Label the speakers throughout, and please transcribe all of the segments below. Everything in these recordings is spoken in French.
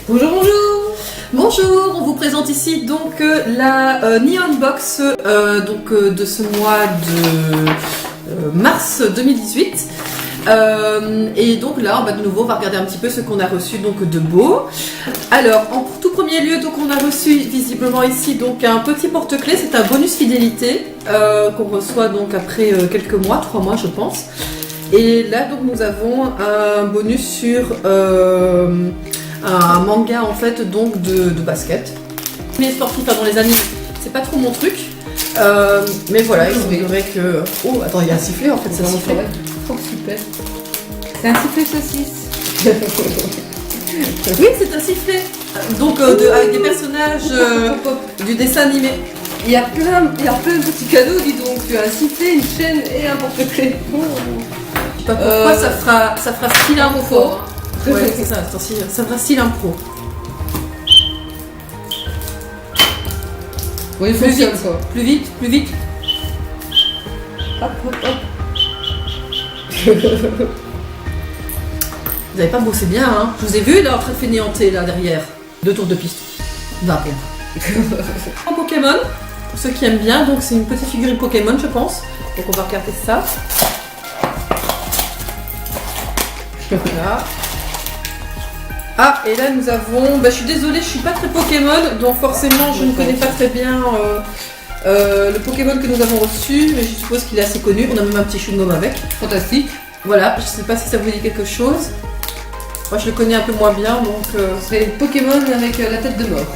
Speaker 1: Bonjour, bonjour.
Speaker 2: Bonjour, on vous présente ici donc la Neon Box de ce mois de mars 2018. Et donc là, de nouveau, on va regarder un petit peu ce qu'on a reçu donc de beau. Alors, en tout premier lieu, donc on a reçu visiblement ici donc un petit porte-clés. C'est un bonus fidélité qu'on reçoit donc après quelques mois, 3 mois je pense. Et là donc nous avons un bonus sur un manga en fait donc de basket. Les sportifs dans les animes, c'est pas trop mon truc. Mais voilà, il semblerait que... Oh, attends, il y a un sifflet en fait, ça sifflet.
Speaker 1: Trop super. C'est un sifflet saucisse.
Speaker 2: Oui, c'est un sifflet. Donc avec des personnages du dessin animé.
Speaker 1: Il y a plein de petits cadeaux, dis donc. Tu as un sifflet, une chaîne et un porte-clés.
Speaker 2: Je sais pas pourquoi ça fera style impro. Ouais, c'est ça, ça fera style impro.
Speaker 1: Oui,
Speaker 2: plus vite, plus vite, plus vite.
Speaker 1: Hop, hop, hop.
Speaker 2: Vous avez pas bossé bien, hein. Je vous ai vu là en train de fainéanter là derrière. 2 tours de piste. Va bien. Un Pokémon, pour ceux qui aiment bien, donc c'est une petite figurine Pokémon je pense. Donc on va regarder ça. Voilà. Ah, et là nous avons... je suis désolée, je suis pas très Pokémon, donc forcément je ne connais pas très bien le Pokémon que nous avons reçu, mais je suppose qu'il est assez connu. On a même un petit chewing-gum avec.
Speaker 1: Fantastique.
Speaker 2: Voilà, je sais pas si ça vous dit quelque chose. Moi je le connais un peu moins bien, donc...
Speaker 1: C'est Pokémon avec la tête de mort.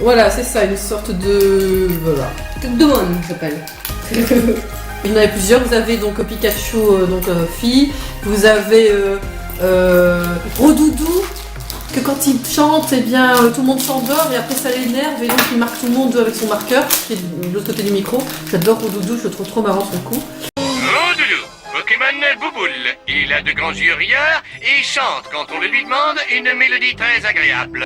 Speaker 2: Voilà, c'est ça, une sorte de... Voilà.
Speaker 1: Tête de monde, ça s'appelle.
Speaker 2: Il y en avait plusieurs, vous avez donc Pikachu, fille, vous avez Rodoudou, que quand il chante, eh bien tout le monde s'endort et après ça l'énerve et donc il marque tout le monde avec son marqueur, qui est de l'autre côté du micro. J'adore Rodoudou, je le trouve trop marrant sur le coup.
Speaker 3: Rodoudou, Pokémon bouboule. Il a de grands yeux rieurs et il chante quand on le lui demande une mélodie très agréable.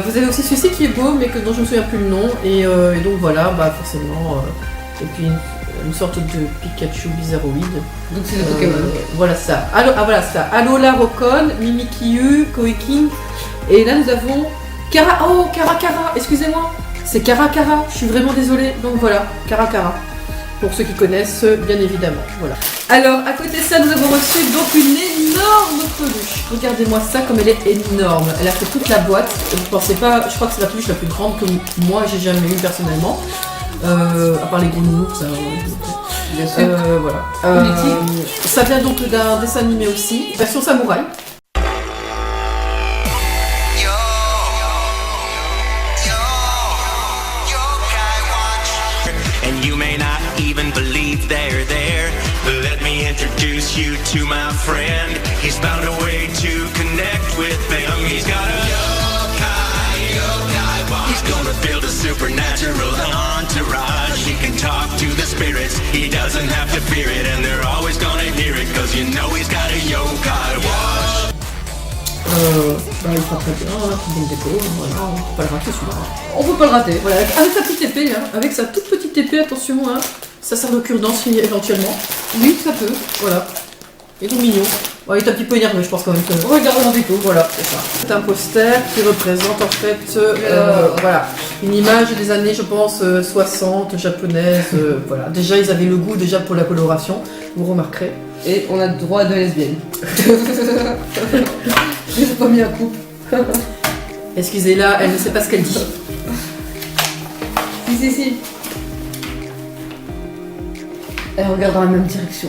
Speaker 2: Vous avez aussi celui-ci qui est beau mais dont je me souviens plus le nom et donc voilà, forcément et puis une sorte de Pikachu bizarroïde.
Speaker 1: Donc c'est le Pokémon.
Speaker 2: Voilà ça. Voilà ça. Alola Rokon, Mimikyu, Koiking. Et là nous avons Karakara, excusez-moi. C'est Karakara, je suis vraiment désolée. Donc voilà, Karakara. Pour ceux qui connaissent, bien évidemment. Voilà. Alors, à côté de ça, nous avons reçu donc une énorme peluche. Regardez-moi ça, comme elle est énorme. Elle a fait toute la boîte. Je pensais pas, je crois que c'est la peluche la plus grande que moi j'ai jamais eue personnellement. À part les gros nounous, ça.
Speaker 1: Bien sûr.
Speaker 2: Voilà. Ça vient donc d'un dessin animé aussi, version samouraï.
Speaker 3: And you may not even believe they're there. Let me introduce you to my friend. He's found a way to connect with them. He's got a yokai watch. He's gonna build a supernatural entourage. He can talk to the spirits. He doesn't have to fear it. And they're always gonna hear it. Cause you know he's got a yokai watch.
Speaker 2: Il fera très bien, bon déco, voilà, on peut pas le rater celui-là.
Speaker 1: On peut pas le rater.
Speaker 2: Voilà, avec sa petite épée, hein, avec sa toute petite épée, attention, hein, ça sert de cure-dent éventuellement.
Speaker 1: Oui, ça peut.
Speaker 2: Voilà. Il est tout mignon. Bon, il est un petit peu énervé, je pense quand même. Regardez en déco, voilà, c'est ça. C'est un poster qui représente en fait, voilà, une image des années, je pense, 60, japonaise. Voilà. Déjà, ils avaient le goût déjà pour la coloration, vous remarquerez.
Speaker 1: Et on a le droit de lesbienne. J'ai pas mis un coup.
Speaker 2: Excusez-la, elle ne sait pas ce qu'elle dit.
Speaker 1: Si. Elle regarde dans la même direction.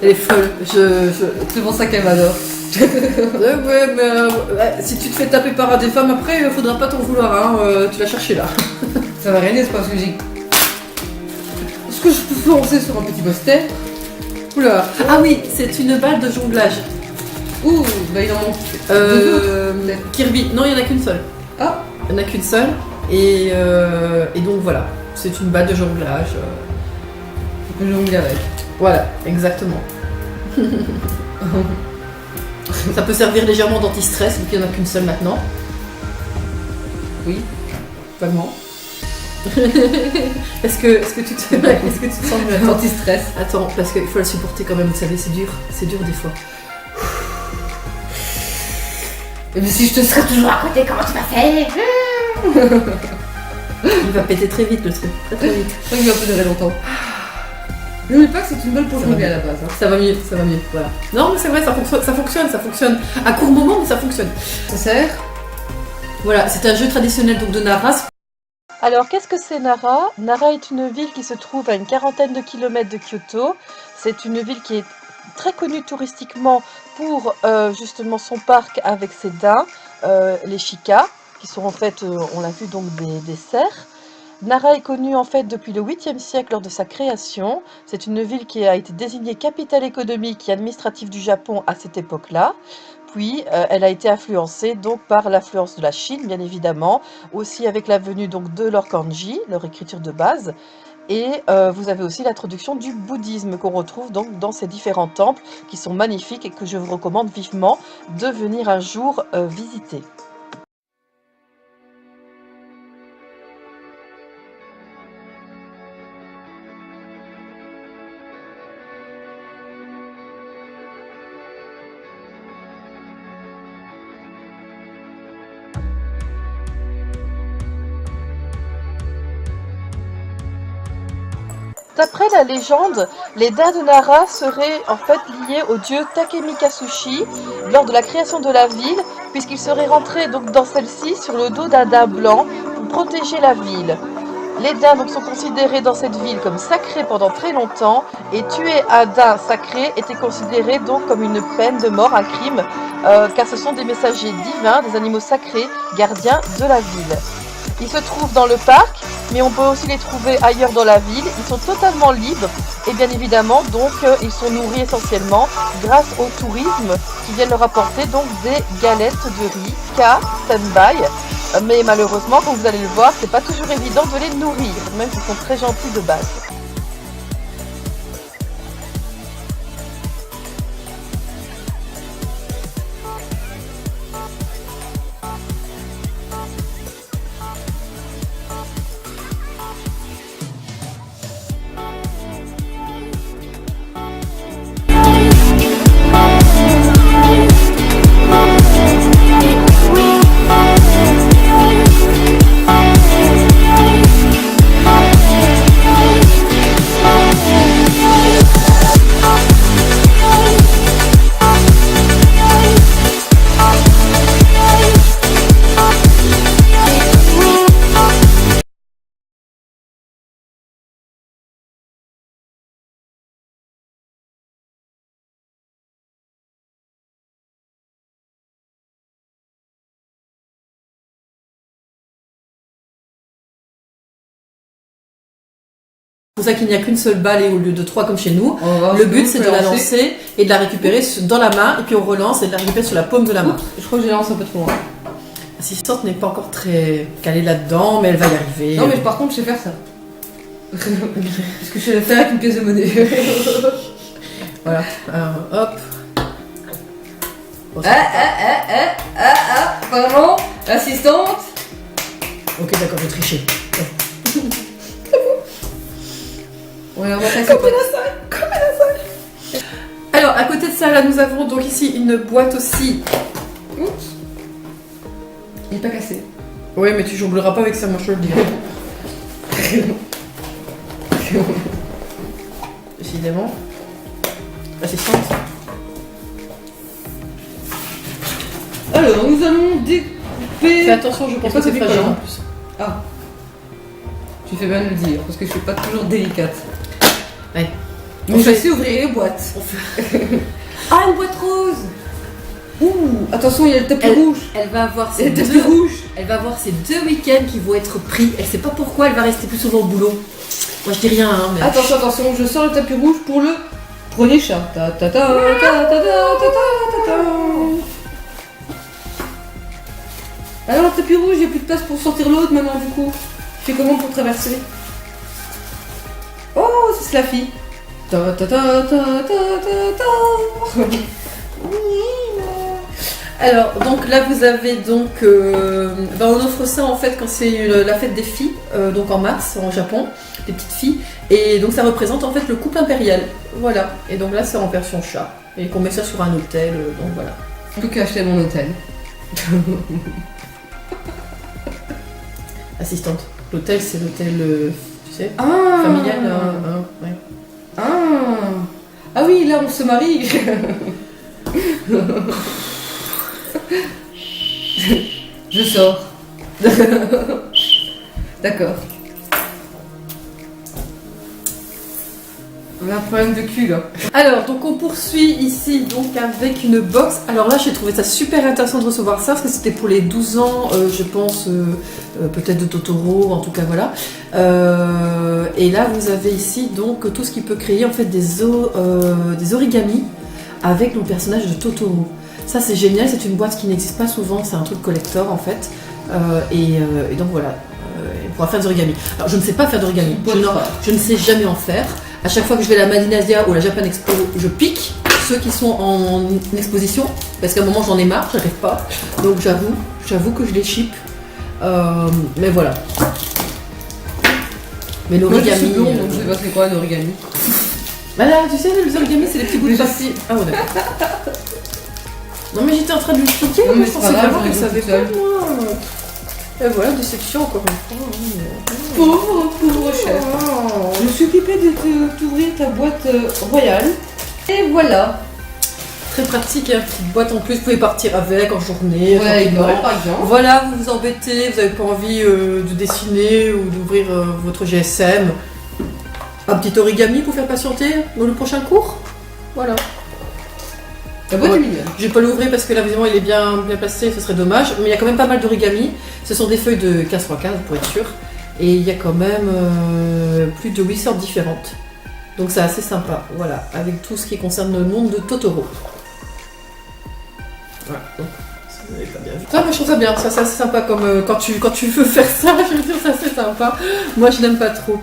Speaker 2: Elle est folle.
Speaker 1: C'est pour ça qu'elle m'adore.
Speaker 2: Ouais, mais si tu te fais taper par des femmes après, il faudra pas t'en vouloir, hein. Tu l'as cherché là.
Speaker 1: Ça va rien, c'est parce que j'ai que je peux lancer sur un petit poster. Oula.
Speaker 2: Ah oui, c'est une balle de jonglage.
Speaker 1: Ouh, bah il en manque. Peut-être.
Speaker 2: Kirby, non, il n'y en a qu'une seule.
Speaker 1: Ah,
Speaker 2: Il n'y en a qu'une seule. Et donc voilà, c'est une balle de jonglage.
Speaker 1: on peut jongler avec.
Speaker 2: Voilà, exactement. Ça peut servir légèrement d'anti-stress, vu qu'il n'y en a qu'une seule maintenant.
Speaker 1: Oui, vaguement.
Speaker 2: Est-ce que tu te sens mieux?
Speaker 1: Anti-stress.
Speaker 2: Attends, parce qu'il faut la supporter quand même, vous savez, c'est dur des fois.
Speaker 1: Mais si je te serais toujours à côté, comment tu vas faire?
Speaker 2: Il va péter très vite le truc, très vite.
Speaker 1: Je crois qu'il va pas durer longtemps. N'oublie pas que c'est une balle pour
Speaker 2: Ça
Speaker 1: jongler
Speaker 2: va
Speaker 1: à la base. Hein.
Speaker 2: Ça va mieux, voilà. Non mais c'est vrai, ça fonctionne. À court moment, mais ça fonctionne.
Speaker 1: Ça sert.
Speaker 2: Voilà, c'est un jeu traditionnel donc de Nara.
Speaker 4: Alors, qu'est-ce que c'est Nara? Nara est une ville qui se trouve à une quarantaine de kilomètres de Kyoto. C'est une ville qui est très connue touristiquement pour justement son parc avec ses daims, les chikas, qui sont en fait, on l'a vu, donc des cerfs. Nara est connue en fait depuis le 8e siècle lors de sa création. C'est une ville qui a été désignée capitale économique et administrative du Japon à cette époque-là. Puis, elle a été influencée donc par l'influence de la Chine, bien évidemment, aussi avec la venue donc de leur kanji, leur écriture de base. Et vous avez aussi l'introduction du bouddhisme qu'on retrouve donc dans ces différents temples qui sont magnifiques et que je vous recommande vivement de venir un jour visiter. D'après la légende, les daims de Nara seraient en fait liés au dieu Takemikasushi lors de la création de la ville, puisqu'il serait rentré donc dans celle-ci sur le dos d'un daim blanc pour protéger la ville. Les daims donc sont considérés dans cette ville comme sacrés pendant très longtemps, et tuer un daim sacré était considéré donc comme une peine de mort, un crime, car ce sont des messagers divins, des animaux sacrés, gardiens de la ville. Ils se trouvent dans le parc, mais on peut aussi les trouver ailleurs dans la ville. Ils sont totalement libres et bien évidemment donc ils sont nourris essentiellement grâce au tourisme qui viennent leur apporter donc des galettes de riz, stand-by. Mais malheureusement, comme vous allez le voir, c'est pas toujours évident de les nourrir, même s'ils sont très gentils de base.
Speaker 2: C'est pour ça qu'il n'y a qu'une seule balle et au lieu de 3 comme chez nous.
Speaker 1: Le
Speaker 2: but c'est de la lancer et de la récupérer dans la main et puis on relance et de la récupérer sur la paume de la main.
Speaker 1: Je crois que je la lance un peu trop loin.
Speaker 2: L'assistante n'est pas encore très calée là-dedans, mais elle va y arriver.
Speaker 1: Non mais par contre je sais faire ça. Parce que je sais le faire avec une pièce de monnaie.
Speaker 2: Voilà, alors, hop. Bon,
Speaker 1: Pardon, assistante.
Speaker 2: ok d'accord, je vais tricher.
Speaker 1: Ouais, on va passer
Speaker 2: Comme à la salle. Alors à côté de ça là nous avons donc ici une boîte aussi.
Speaker 1: Oups. Il est pas cassé.
Speaker 2: Oui mais tu jongleras pas avec ça, moi je te le dis. Décidément. Assistante.
Speaker 1: Alors nous allons découper.
Speaker 2: Fais attention, je pense que c'est fragile en plus.
Speaker 1: Ah. Tu fais bien de le dire, parce que je suis pas toujours délicate.
Speaker 2: Ouais.
Speaker 1: Mais je sais ouvrir les boîtes. Ah, une boîte rose. Ouh, attention, il y a le tapis rouge.
Speaker 2: Elle va avoir
Speaker 1: Il y
Speaker 2: ces
Speaker 1: a le tapis rouge.
Speaker 2: Elle va avoir ces 2 week-ends qui vont être pris. Elle sait pas pourquoi elle va rester plus souvent au boulot. Moi je dis rien, hein, mais...
Speaker 1: Attention, attention, je sors le tapis rouge pour le premier chat. Ta ta ta ta ta ta ta ta ta. Alors le tapis rouge, j'ai plus de place pour sortir l'autre maintenant du coup. Je fais comment pour traverser? Oh, c'est la fille. Ta ta ta ta ta ta ta.
Speaker 2: Alors, donc là vous avez donc... on offre ça en fait quand c'est la fête des filles, donc en mars, en Japon, des petites filles. Et donc ça représente en fait le couple impérial. Voilà. Et donc là c'est en version chat. Et qu'on met ça sur un hôtel, donc voilà.
Speaker 1: Plus qu'acheter mon hôtel.
Speaker 2: Assistante. L'hôtel c'est l'hôtel, tu sais,
Speaker 1: Ah.
Speaker 2: familial. Ouais.
Speaker 1: Ah oui, là on se marie. Je sors. D'accord. On a un problème de cul là.
Speaker 2: Alors, donc on poursuit ici donc avec une box. Alors là, j'ai trouvé ça super intéressant de recevoir ça parce que c'était pour les 12 ans, je pense, peut-être de Totoro, en tout cas voilà. Et là, vous avez ici donc tout ce qui peut créer en fait des origamis avec le personnage de Totoro. Ça, c'est génial, c'est une boîte qui n'existe pas souvent, c'est un truc collector en fait. Et donc voilà, on pourra faire des origamis. Alors, je ne sais pas faire d'origami, je ne sais jamais en faire. À chaque fois que je vais à la Madine Asia ou la Japan Expo, je pique ceux qui sont en exposition parce qu'à un moment j'en ai marre, j'arrive pas. Donc j'avoue que je les ship. Mais voilà. Mais l'origami.
Speaker 1: Donc je sais pas c'est quoi l'origami.
Speaker 2: Bah là, tu sais, les origamis c'est les petits bouts de papier. Ah ouais, d'accord. Non mais j'étais en train de lui expliquer,
Speaker 1: Non, mais
Speaker 2: je
Speaker 1: c'est
Speaker 2: pensais
Speaker 1: pas grave,
Speaker 2: vraiment qu'elle
Speaker 1: je
Speaker 2: savait
Speaker 1: rigole
Speaker 2: pas
Speaker 1: toute
Speaker 2: moi. Et voilà, déception encore une fois.
Speaker 1: Pauvre chef. Je suis occupée d'ouvrir ta boîte royale. Et voilà.
Speaker 2: Très pratique, hein, petite boîte en plus, vous pouvez partir avec en journée.
Speaker 1: Voilà,
Speaker 2: tranquillement.
Speaker 1: par exemple.
Speaker 2: Voilà, vous vous embêtez, vous n'avez pas envie de dessiner ou d'ouvrir votre GSM. Un petit origami pour faire patienter dans le prochain cours. Voilà.
Speaker 1: La boîte
Speaker 2: Ouais.
Speaker 1: est mignonne.
Speaker 2: Je vais pas l'ouvrir parce que là, évidemment, il est bien placé, ce serait dommage. Mais il y a quand même pas mal d'origami. Ce sont des feuilles de 15 x 15 pour être sûr. Et il y a quand même plus de 8 sortes différentes. Donc c'est assez sympa, voilà, avec tout ce qui concerne le monde de Totoro. Voilà, donc si vous n'avez pas bien vu. Ça, moi je trouve ça bien, ça c'est assez sympa comme quand tu veux faire ça, je veux dire, ça c'est sympa. Moi je n'aime pas trop.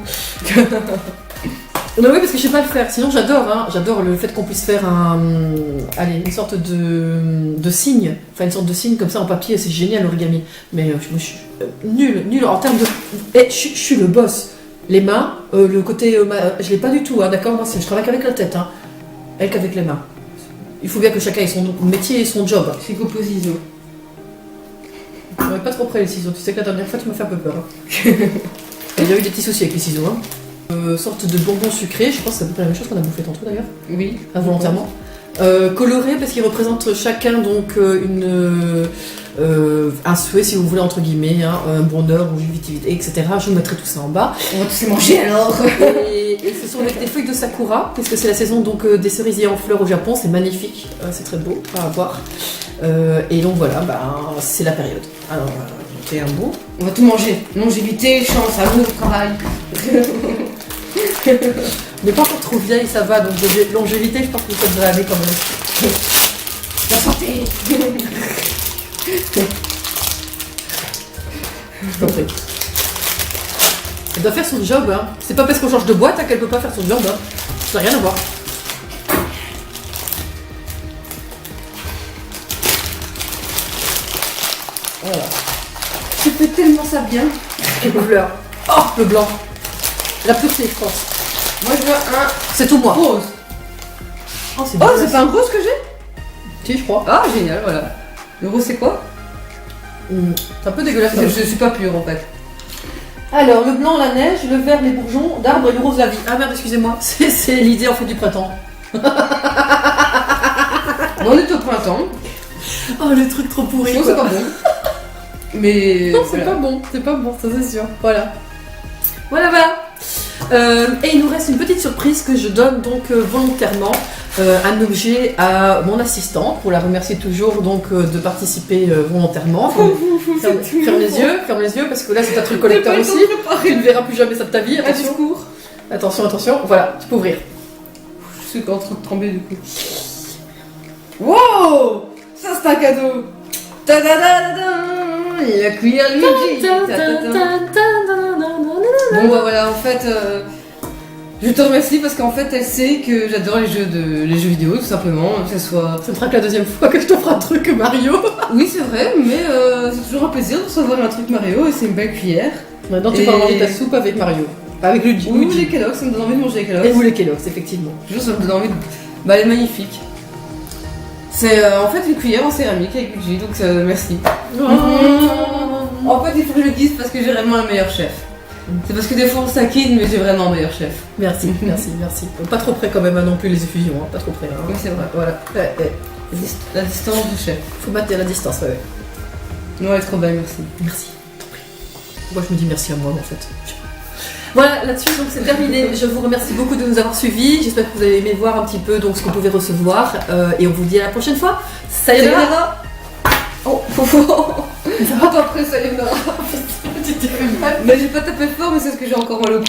Speaker 2: Non oui, parce que je sais pas le faire, sinon j'adore le fait qu'on puisse faire une sorte de signe, enfin une sorte de signe comme ça en papier, c'est génial l'origami. Mais je suis nul en termes de... je suis le boss. Les mains, le côté... je l'ai pas du tout, hein, d'accord. Moi, je travaille qu'avec la tête, hein, elle qu'avec les mains. Il faut bien que chacun ait son métier et son job.
Speaker 1: C'est coupe aux ciseaux.
Speaker 2: Je ne pas trop près les ciseaux, tu sais que la dernière fois tu m'as fait un peu peur. Hein. Il y a eu des petits soucis avec les ciseaux. Hein. Sorte de bonbons sucrés, je pense que c'est à peu près la même chose qu'on a bouffé tantôt d'ailleurs.
Speaker 1: Oui.
Speaker 2: Involontairement. Colorés parce qu'ils représentent chacun donc un souhait si vous voulez entre guillemets, hein, un bonheur, longévité, etc. Je vous mettrai tout ça en bas.
Speaker 1: On va tous les manger alors.
Speaker 2: Et ce sont avec des feuilles de sakura, puisque c'est la saison donc des cerisiers en fleurs au Japon, c'est magnifique, c'est très beau à voir. Et donc voilà, c'est la période. Alors c'est un beau.
Speaker 1: On va tout manger. Longévité, chance, amour, travail.
Speaker 2: On n'est pas encore trop vieille, ça va, donc de longévité, je pense que ça devrait aller quand même.
Speaker 1: La santé.
Speaker 2: Je t'en prie. Elle doit faire son job, hein. C'est pas parce qu'on change de boîte hein, qu'elle peut pas faire son job, hein. Ça n'a rien à voir. Voilà.
Speaker 1: Tu fais tellement ça bien.
Speaker 2: Quelle couleur. Oh, le blanc. La pureté, je pense.
Speaker 1: Moi je veux un
Speaker 2: C'est tout moi.
Speaker 1: rose.
Speaker 2: Oh, c'est
Speaker 1: Oh,
Speaker 2: dégueulasse.
Speaker 1: c'est pas un rose que j'ai?
Speaker 2: Si, je crois.
Speaker 1: Ah, génial, voilà. Le rose c'est quoi?
Speaker 2: C'est un peu dégueulasse.
Speaker 1: Je suis pas pure en fait.
Speaker 2: Alors, le blanc, la neige, le vert, les bourgeons, d'arbres et le rose, la vie. Ah merde, excusez-moi. C'est l'idée en fait du printemps.
Speaker 1: On est au printemps.
Speaker 2: Oh, le truc trop pourri.
Speaker 1: Je trouve que c'est pas bon. Mais.
Speaker 2: Non, c'est
Speaker 1: voilà.
Speaker 2: pas bon, ça c'est sûr. Voilà. Voilà. Et il nous reste une petite surprise que je donne donc volontairement, un objet à mon assistante pour la remercier toujours donc de participer volontairement. Ferme les yeux parce que là c'est un truc collecteur aussi. Tu ne verras plus jamais ça de ta vie.
Speaker 1: Un
Speaker 2: Attention.
Speaker 1: discours.
Speaker 2: Attention, attention, voilà, tu peux ouvrir.
Speaker 1: Je suis en train de trembler du coup. Wow! Ça c'est un cadeau! Ta-da-da-da-da! Et la cuillère Luigi! Bon bah voilà, en fait, je te remercie parce qu'en fait elle sait que j'adore les jeux vidéo tout simplement, que ce soit...
Speaker 2: Ce sera que la deuxième fois que je t'offre un truc Mario.
Speaker 1: Oui c'est vrai, mais c'est toujours un plaisir de recevoir un truc Mario et c'est une belle cuillère.
Speaker 2: Maintenant tu
Speaker 1: Et-
Speaker 2: peux manger ta soupe avec Mario. Avec Luigi.
Speaker 1: Ou les Kellogg's, ça me donne envie de manger les Kellogg's.
Speaker 2: Et vous les Kellogg's, effectivement.
Speaker 1: Toujours ça me donne envie de... Bah elle est magnifique. C'est en fait une cuillère en céramique avec Luigi, donc merci. En fait il faut que je le dise parce que j'ai vraiment un meilleur chef. C'est parce que des fois on s'inquiète mais j'ai vraiment un meilleur chef.
Speaker 2: Merci, merci, merci. Pas trop près quand même hein, non plus les effusions, hein. Pas trop près. Hein.
Speaker 1: Oui c'est vrai.
Speaker 2: Voilà. Ouais, ouais.
Speaker 1: La distance du chef.
Speaker 2: Faut battre la distance, ouais.
Speaker 1: Non elle est trop belle, merci.
Speaker 2: Merci. Moi je me dis merci à moi en fait. Voilà, là-dessus donc c'est terminé. Je vous remercie beaucoup de nous avoir suivis. J'espère que vous avez aimé voir un petit peu donc ce qu'on pouvait recevoir et on vous dit à la prochaine fois. Sayonara.
Speaker 1: Oh, après sayonara. Mais j'ai pas tapé fort mais c'est parce que j'ai encore mal au